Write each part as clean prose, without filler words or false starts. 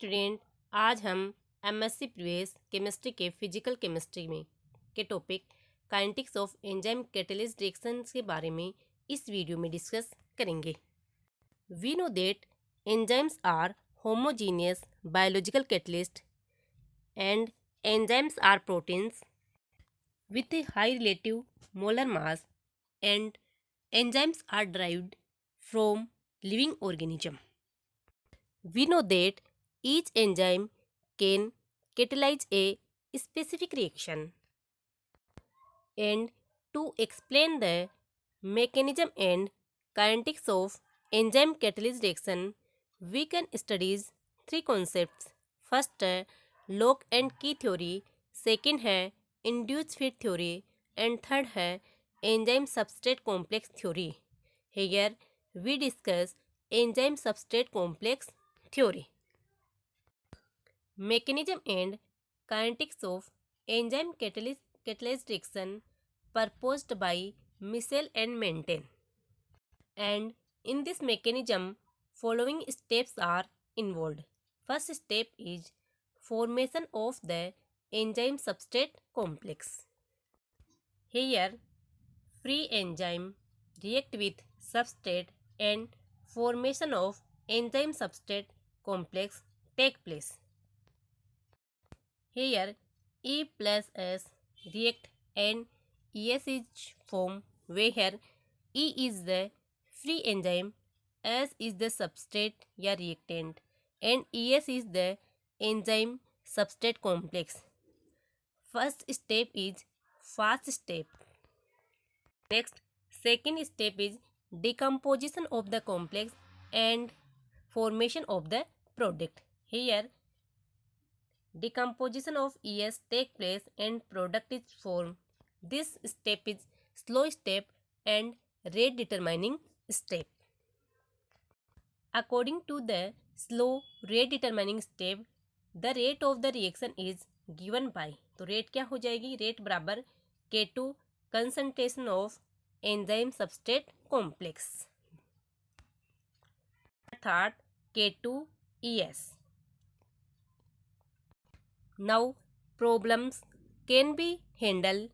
Student, आज हम MSc previous chemistry के फिजिकल केमिस्ट्री में के topic kinetics of enzyme catalyst reactions के बारे में इस वीडियो में डिस्कस करेंगे। We know that enzymes are homogeneous biological catalyst and enzymes are proteins with a high relative molar mass and enzymes are derived from living organism. We know that each enzyme can catalyze a specific reaction, and to explain the mechanism and kinetics of enzyme catalyst reaction, we can study three concepts. First है lock and key theory, second है induced fit theory, and third है enzyme substrate complex theory. Here we discuss enzyme substrate complex theory. Mechanism and kinetics of enzyme catalyst reaction proposed by Michel and Menten. And in this mechanism, following steps are involved. First step is formation of the enzyme substrate complex. Here, free enzyme react with substrate and formation of enzyme substrate complex take place. Here, E plus S react and ES is formed, where E is the free enzyme, S is the substrate या reactant, and ES is the enzyme substrate complex. First step is fast step. Next, second step is decomposition of the complex and formation of the product. Here, decomposition of ES take place and product is formed. This step is slow step and rate determining step. According to the slow rate determining step, the rate of the reaction is given by, तो rate क्या हो जाएगी, rate बराबर K2 concentration of enzyme substrate complex अर्थात K2ES. Now problems can be handled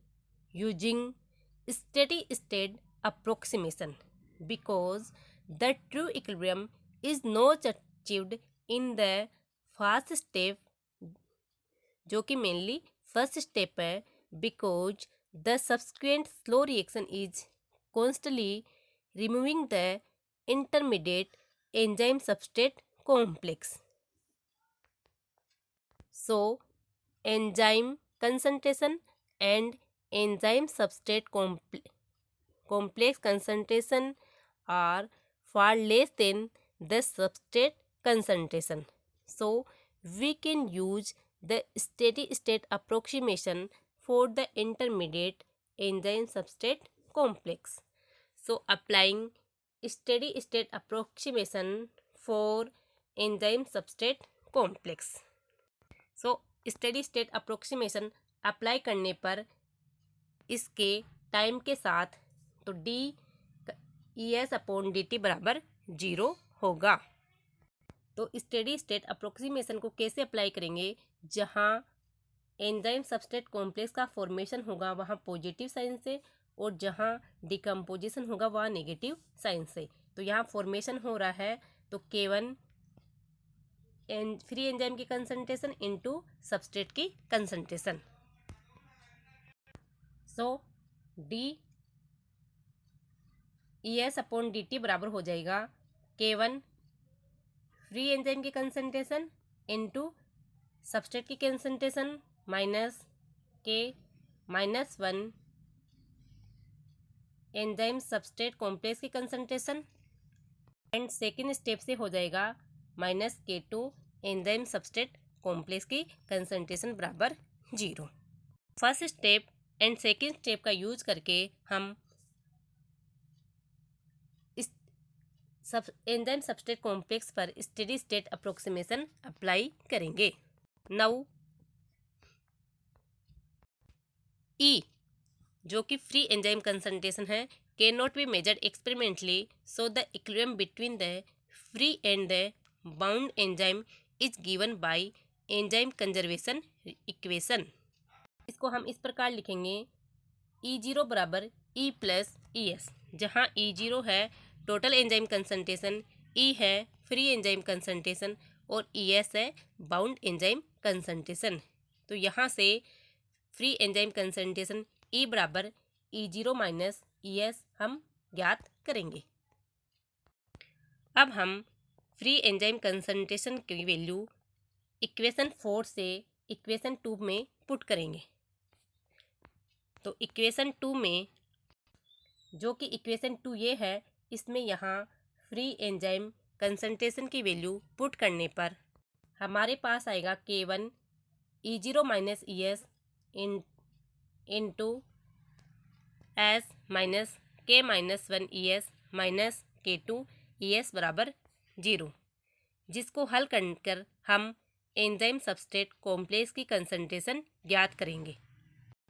using steady state approximation because the true equilibrium is not achieved in the first step, जो कि mainly first step है, because the subsequent slow reaction is constantly removing the intermediate enzyme substrate complex. So enzyme concentration and enzyme substrate complex concentration are far less than the substrate concentration. So we can use the steady state approximation for the intermediate enzyme substrate complex. So applying steady state approximation for enzyme substrate complex. So steady state approximation apply करने पर इसके time के साथ तो dES/dt बराबर 0 होगा. तो steady state approximation को कैसे अप्लाई करेंगे, जहाँ एंजाइम सबस्ट्रेट कॉम्प्लेक्स का फॉर्मेशन होगा वहाँ पॉजिटिव साइन से और जहाँ डिकम्पोजिशन होगा वहाँ नेगेटिव साइन से. तो यहाँ फॉर्मेशन हो रहा है तो K1 फ्री एंजाइम की कंसंट्रेशन इनटू सबस्ट्रेट की कंसंट्रेशन. सो dES/dt बराबर हो जाएगा K1 फ्री एंजाइम की कंसंट्रेशन इनटू सबस्ट्रेट की concentration minus K-1 enzyme substrate complex की कंसंट्रेशन, एंड सेकेंड स्टेप से हो जाएगा minus K2 enzyme substrate complex की कंसंट्रेशन बराबर 0. First step and second step का यूज करके हम इस एंजाइम सबस्ट्रेट कॉम्प्लेक्स पर स्टेडी स्टेट अप्रोक्सीमेशन अप्लाई करेंगे. नाउ E जो कि फ्री एंजाइम कंसंट्रेशन है can not be measured experimentally, so the equilibrium between the free and the bound enzyme is given by enzyme conservation equation. इसको हम इस प्रकार लिखेंगे E0 बराबर E प्लस ES, जहाँ E0 है टोटल एंजाइम कंसंट्रेशन, E है फ्री एंजाइम कंसंट्रेशन और ES है बाउंड एंजाइम कंसंट्रेशन। तो यहाँ से फ्री एंजाइम कंसंट्रेशन E बराबर E0 माइनस ES हम ज्ञात करेंगे। अब हम फ्री एंजाइम कंसंट्रेशन की वैल्यू इक्वेशन 4 से इक्वेशन 2 में पुट करेंगे। तो इक्वेशन 2 में, जो कि इक्वेशन 2 ये है, इसमें यहाँ फ्री एंजाइम कंसंट्रेशन की वैल्यू पुट करने पर हमारे पास आएगा K1 E0 minus ES into S minus K minus 1 ES minus K2 ES बराबर 0, जिसको हल कर हम एंजाइम सबस्ट्रेट कॉम्प्लेक्स की कंसंट्रेशन ज्ञात करेंगे।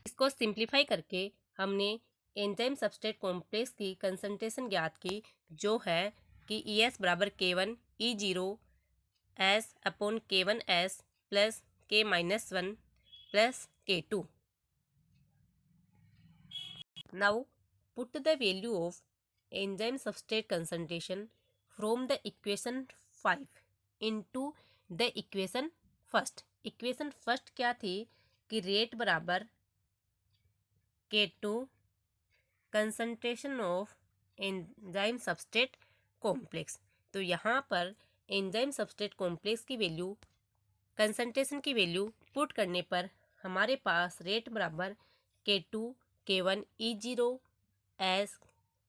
इसको सिंप्लीफाई करके हमने एंजाइम सबस्ट्रेट कॉम्प्लेक्स की कंसंट्रेशन ज्ञात की, जो है कि ES बराबर K1 E0 S upon K1 S plus K minus 1 plus K2। Now put the value of enzyme substrate concentration from the equation 5 into the equation first. Equation first क्या थी कि रेट बराबर K2 concentration of enzyme substrate complex. तो यहाँ पर enzyme substrate complex की value, concentration की value put करने पर हमारे पास रेट बराबर K2 K1 E0 S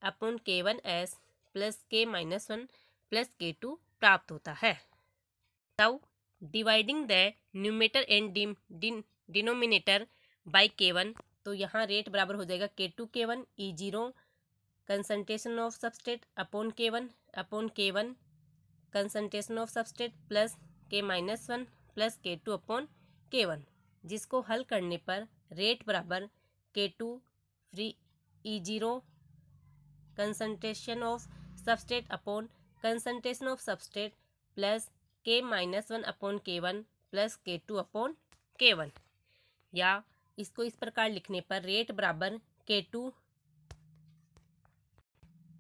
upon K1 S plus K minus 1 plus K2 प्राप्त होता है। Now dividing the numerator and denominator by K1, तो यहाँ रेट बराबर हो जाएगा K2 K1 E0 concentration of substrate upon K1 concentration of substrate plus K minus 1 plus K2 upon K1, जिसको हल करने पर रेट बराबर K2 free E0 concentration of substrate upon concentration of substrate plus K minus 1 upon K1 plus K2 upon K1, या इसको इस प्रकार लिखने पर रेट बराबर K2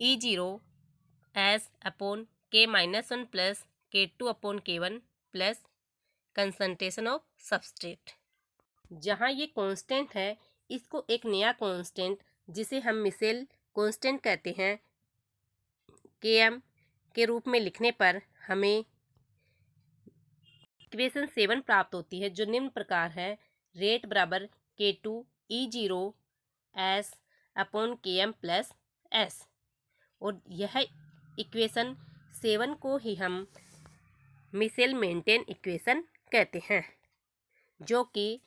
E0 S upon K minus 1 plus K2 upon K1 plus concentration of substrate. जहाँ ये constant है, इसको एक नया कांस्टेंट जिसे हम मिसेल कांस्टेंट कहते हैं Km के रूप में लिखने पर हमें इक्वेशन 7 प्राप्त होती है, जो निम्न प्रकार है। रेट बराबर K2 E0 S upon Km plus S, और यह इक्वेशन 7 को ही हम मिसेल मेंटेन इक्वेशन कहते हैं, जो कि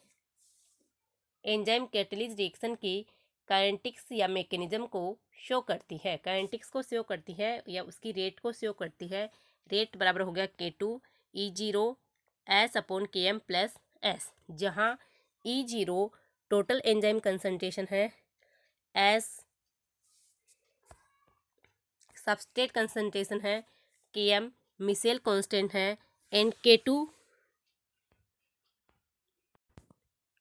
एंजाइम कैटलिस्ट रिएक्शन की काइनेटिक्स या मैकेनिज्म को शो करती है, काइनेटिक्स को शो करती है या उसकी रेट को शो करती है। रेट बराबर हो गया K2 E0 S upon Km plus S, जहाँ E0 टोटल एंजाइम कंसंट्रेशन है, S सबस्ट्रेट कंसंट्रेशन है, Km मिसेल कांस्टेंट है एंड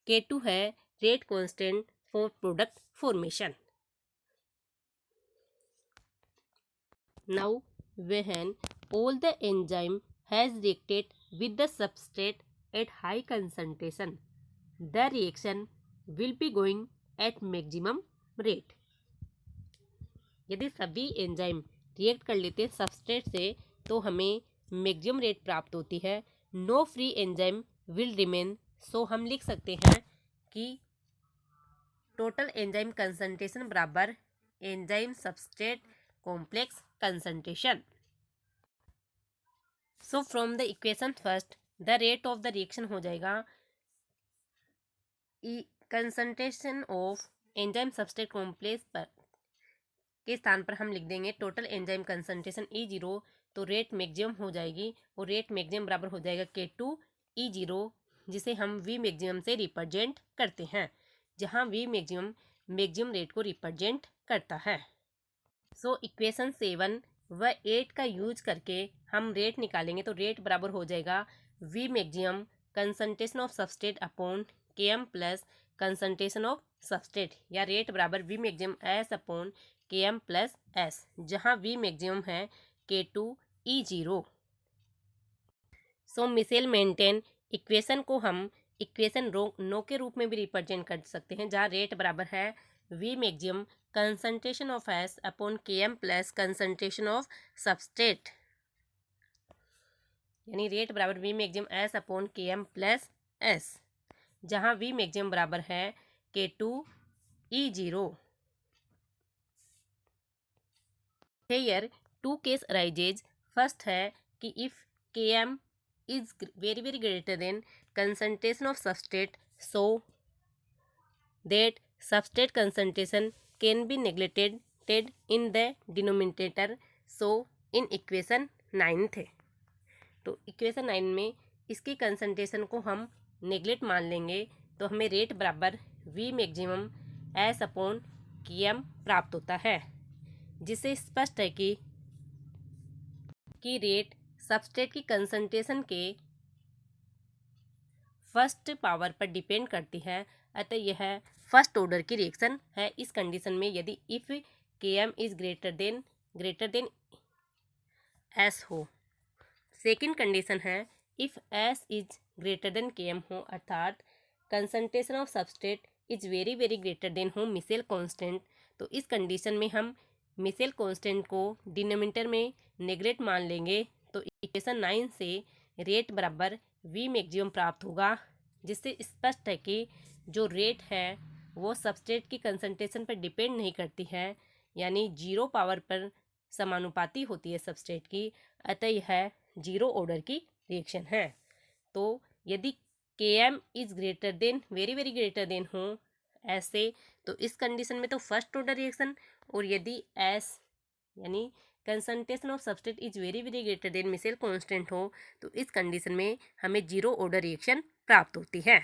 K2 है rate constant for product formation. Now when all the enzyme has reacted with the substrate at high concentration, the reaction will be going at maximum rate। यदि सभी enzyme react कर लेते हैं substrate से, तो हमें maximum rate प्राप्त होती है। No free enzyme will remain, so हम लिख सकते हैं कि टोटल एंजाइम कंसंट्रेशन बराबर enzyme substrate complex concentration. So from the equation first, the rate of the reaction हो जाएगा concentration of enzyme substrate complex पर के स्थान पर हम लिख देंगे टोटल एंजाइम कंसंट्रेशन E0, तो रेट मैक्सिमम हो जाएगी, और रेट मैक्सिमम बराबर हो जाएगा K2 E0, जिसे हम V मैक्सिमम से रिप्रेजेंट करते हैं, जहां V मैक्सिमम रेट को रिप्रेजेंट करता है। सो इक्वेशन 7 व 8 का यूज करके हम रेट निकालेंगे, तो रेट बराबर हो जाएगा V maximum concentration of substrate upon Km plus concentration of substrate, या रेट बराबर V maximum S upon Km plus S, जहाँ V मैक्सिमम है K2E0। सो मिसेल मेंटेन इक्वेशन को हम इक्वेशन नो के रूप में भी रिप्रेजेंट कर सकते हैं, जहाँ रेट बराबर है V maximum concentration of S upon Km plus concentration of substrate, यानी रेट बराबर V maximum S upon Km plus S, जहाँ V मैक्सिमम बराबर है K2E0। Here two case arises। First है कि if Km is very very greater than concentration of substrate, so that substrate concentration can be neglected in the denominator। so in equation 9 थे, तो equation 9 में इसकी concentration को हम neglect मान लेंगे, तो हमें रेट बराबर V maximum S upon Km प्राप्त होता है, जिससे स्पष्ट है कि रेट सबस्ट्रेट की कंसंट्रेशन के फर्स्ट पावर पर डिपेंड करती है, अतः यह फर्स्ट ऑर्डर की रिएक्शन है। इस कंडीशन में यदि if Km is greater than S हो। सेकंड कंडीशन है if S is greater than Km हो, अर्थात concentration of substrate is very very greater then हो मिसेल कांस्टेंट, तो इस कंडीशन में हम मिसेल कांस्टेंट को डिनोमिनेटर में नेगलेक्ट मान लेंगे, तो इक्वेशन 9 से रेट बराबर V मैक्सिमम प्राप्त होगा, जिससे स्पष्ट है कि जो रेट है वो सबस्ट्रेट की कंसंट्रेशन पर डिपेंड नहीं करती है, यानी जीरो पावर पर समानुपाती होती है सबस्ट्रेट की, अतः यह जीरो ऑर्डर की रिएक्शन है। तो यदि Km is greater than very very greater then हो ऐसे, तो इस कंडीशन में तो फर्स्ट ऑर्डर रिएक्शन, और यदि S यानी concentration of substrate is very very greater than Michaelis constant हो, तो इस कंडीशन में हमें जीरो ऑर्डर रिएक्शन प्राप्त होती है।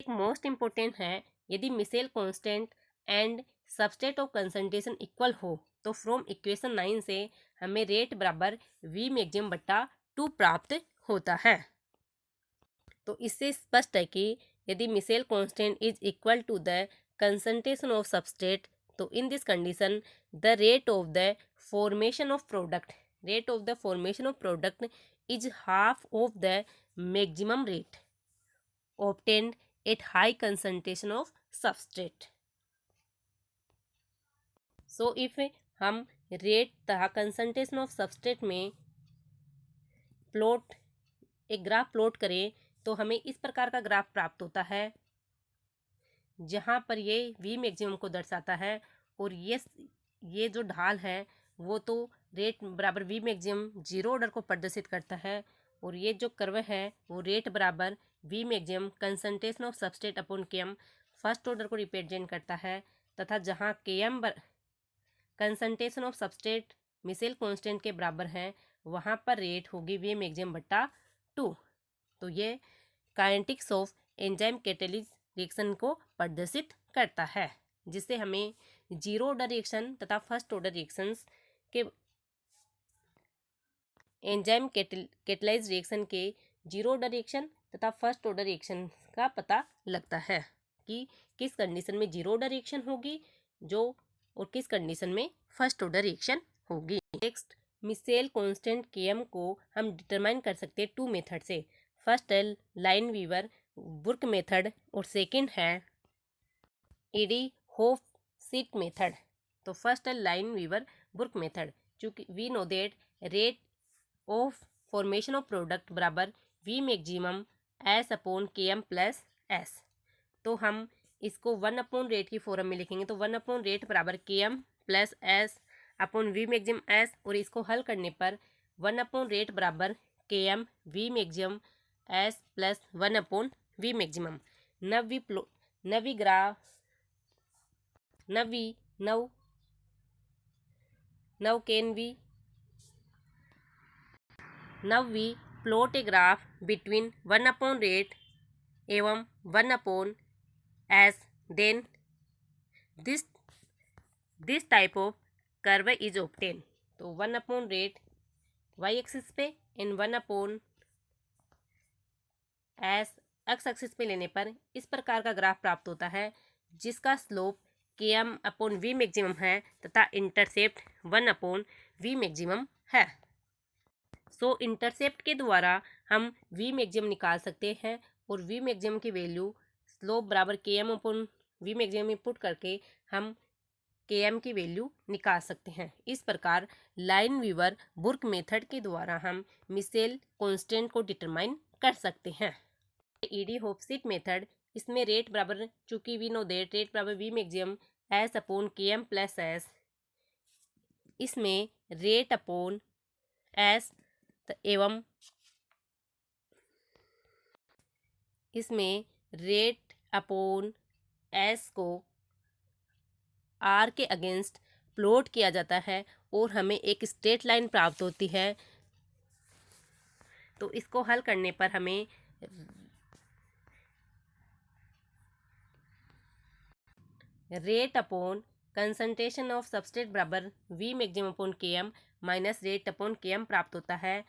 एक मोस्ट इम्पोर्टेंट है, यदि Michaelis constant and substrate of concentration equal हो, तो फ्रॉम इक्वेशन 9 से हमें रेट बराबर V मैक्सिमम बट्टा 2 प्राप्त होता है। तो इससे स्पष्ट है कि यदि Michaelis constant is equal to the concentration of substrate, तो in this condition the rate of the formation of product is half of the maximum rate obtained at high concentration of substrate। so if हम rate तथा concentration of substrate में एक graph plot करें, तो हमें इस प्रकार का ग्राफ प्राप्त होता है, जहाँ पर ये V मैक्सिमम को दर्शाता है, और ये जो ढाल है वो तो रेट बराबर V मैक्सिमम जीरो ऑर्डर को प्रदर्शित करता है, और ये जो कर्व है वो रेट बराबर V maximum concentration of substrate upon Km first order को रिप्रेजेंट करता है, तथा जहाँ Km concentration of substrate Michaelis constant के बराबर है, वहाँ पर रेट होगी V मैक्सिमम बट्टा 2। तो ये kinetics of enzyme catalysis reaction को प्रदर्शित करता है, जिससे हमें जीरो ऑर्डर रिएक्शन तथा फर्स्ट ऑर्डर रिएक्शंस के एंजाइम कैटालाइज रिएक्शन के जीरो ऑर्डर रिएक्शन तथा फर्स्ट ऑर्डर रिएक्शन का पता लगता है कि किस कंडीशन में जीरो ऑर्डर रिएक्शन होगी और किस कंडीशन में फर्स्ट ऑर्डर रिएक्शन होगी। नेक्स्ट, मिसेल कांस्टेंट Km को हम डिटरमाइन कर सकते हैं 2 मेथड से। फर्स्ट है लाइन वीवर बुर्क मेथड, और सेकंड है एडी होफ सीट मेथड। तो फर्स्ट है लाइन वीवर बुर्क मेथड, चूँकि we know that rate of formation of product बराबर V maximum S upon Km plus S, तो हम इसको 1 अपॉन रेट की फॉर्म में लिखेंगे, तो 1 अपॉन रेट बराबर Km plus S upon V maximum S, और इसको हल करने पर 1 अपॉन रेट बराबर Km V maximum S plus 1 upon V maximum. Now we plot a graph between 1 upon rate एवं 1 upon S, then this type of curve is obtained। तो 1 upon rate y axis पे and 1 upon S x axis पे लेने पर इस प्रकार का graph प्राप्त होता है जिसका slope Km upon we maximum है तथा इंटरसेप्ट 1 अपॉन वी मैक्सिमम है। सो इंटरसेप्ट के द्वारा हम वी मैक्सिमम निकाल सकते हैं और वी मैक्सिमम की वैल्यू स्लोप बराबर Km अपॉन वी मैक्सिमम में पुट करके हम Km की वैल्यू निकाल सकते हैं। इस प्रकार लाइन वीवर बुर्क मेथड के द्वारा हम मिसेल कांस्टेंट को डिटरमाइन कर सकते हैं। ईडी होपसिट मेथड, इसमें रेट बराबर, चूंकि वी नो दैट रेट बराबर V maximum S upon Km plus S, इसमें रेट अपॉन एस एवं इसमें रेट अपॉन एस को आर के अगेंस्ट प्लॉट किया जाता है और हमें एक स्ट्रेट लाइन प्राप्त होती है। तो इसको हल करने पर हमें rate upon concentration of substrate बराबर V maximum upon Km minus rate upon Km प्राप्त होता है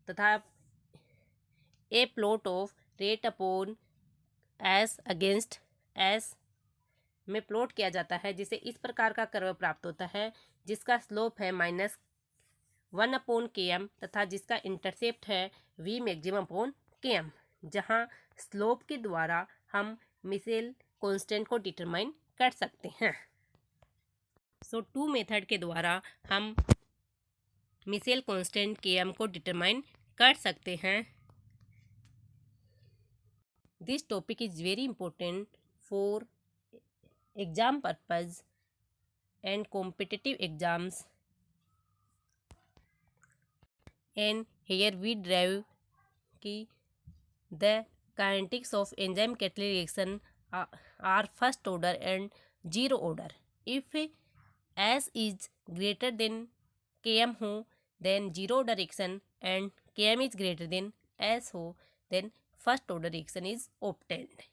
तथा a plot of rate upon S against S में प्लॉट किया जाता है जिसे इस प्रकार का कर्व प्राप्त होता है जिसका स्लोप है -1 अपॉन Km तथा जिसका इंटरसेप्ट है वी मैक्सिमम अपॉन Km, जहां स्लोप के द्वारा हम मिसेल कांस्टेंट को डिटरमाइन कर सकते हैं। सो टू मेथड के द्वारा हम मिसेल कांस्टेंट Km को डिटरमाइन कर सकते हैं। This topic is very important for exam purpose and competitive exams, and here we derive कि the kinetics of enzyme catalytic reaction are first order and zero order. If S is greater than Km हो then zero order reaction and Km is greater than S हो then first order reaction is obtained.